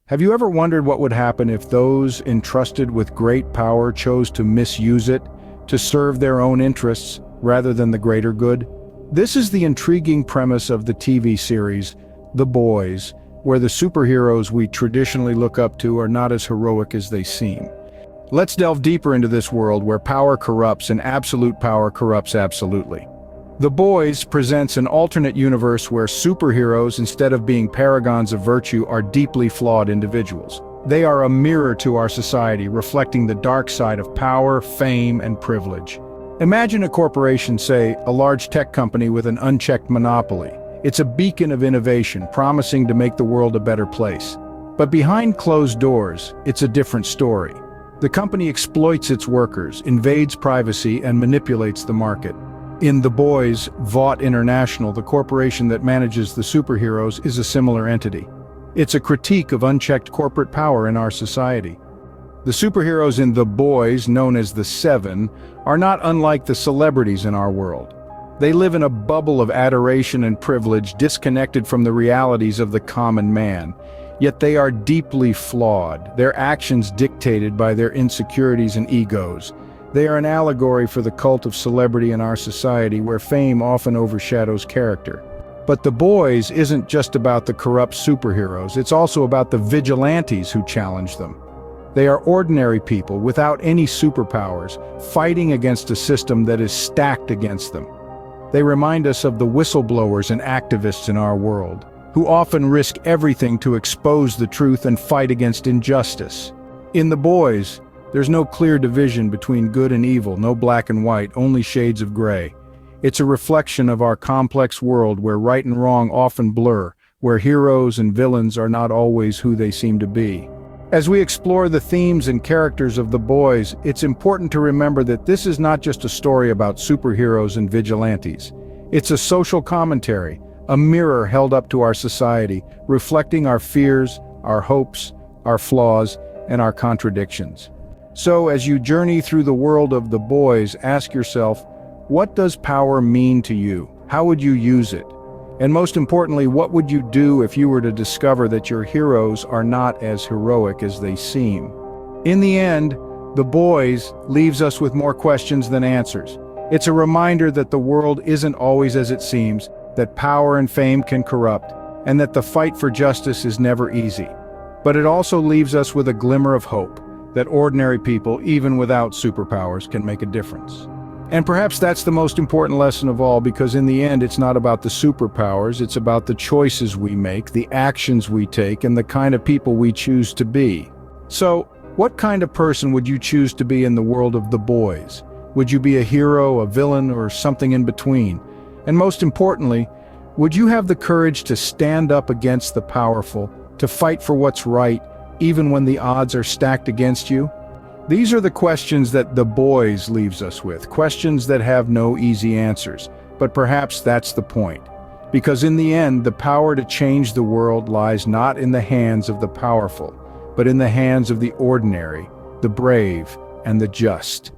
Have you ever wondered what would happen if those entrusted with great power chose to misuse it, to serve their own interests rather than the greater good? This is the intriguing premise of the TV series, The Boys, where the superheroes we traditionally look up to are not as heroic as they seem. Let's delve deeper into this world where power corrupts and absolute power corrupts absolutely. The Boys presents an alternate universe where superheroes, instead of being paragons of virtue, are deeply flawed individuals. They are a mirror to our society, reflecting the dark side of power, fame, and privilege. Imagine a corporation, say, a large tech company with an unchecked monopoly. It's a beacon of innovation, promising to make the world a better place. But behind closed doors, it's a different story. The company exploits its workers, invades privacy, and manipulates the market. In The Boys, Vought International, the corporation that manages the superheroes, is a similar entity. It's a critique of unchecked corporate power in our society. The superheroes in The Boys, known as the Seven, are not unlike the celebrities in our world. They live in a bubble of adoration and privilege, disconnected from the realities of the common man. Yet they are deeply flawed, their actions dictated by their insecurities and egos. They are an allegory for the cult of celebrity in our society, where fame often overshadows character. But The Boys isn't just about the corrupt superheroes, it's also about the vigilantes who challenge them. They are ordinary people without any superpowers, fighting against a system that is stacked against them. They remind us of the whistleblowers and activists in our world, who often risk everything to expose the truth and fight against injustice. In The Boys, there's no clear division between good and evil, no black and white, only shades of gray. It's a reflection of our complex world where right and wrong often blur, where heroes and villains are not always who they seem to be. As we explore the themes and characters of The Boys, it's important to remember that this is not just a story about superheroes and vigilantes. It's a social commentary, a mirror held up to our society, reflecting our fears, our hopes, our flaws, and our contradictions. So, as you journey through the world of The Boys, ask yourself, what does power mean to you? How would you use it? And most importantly, what would you do if you were to discover that your heroes are not as heroic as they seem? In the end, The Boys leaves us with more questions than answers. It's a reminder that the world isn't always as it seems, that power and fame can corrupt, and that the fight for justice is never easy. But it also leaves us with a glimmer of hope, that ordinary people, even without superpowers, can make a difference. And perhaps that's the most important lesson of all, because in the end, it's not about the superpowers, it's about the choices we make, the actions we take, and the kind of people we choose to be. So, what kind of person would you choose to be in the world of The Boys? Would you be a hero, a villain, or something in between? And most importantly, would you have the courage to stand up against the powerful, to fight for what's right, even when the odds are stacked against you? These are the questions that The Boys leaves us with, questions that have no easy answers. But perhaps that's the point. Because in the end, the power to change the world lies not in the hands of the powerful, but in the hands of the ordinary, the brave, and the just.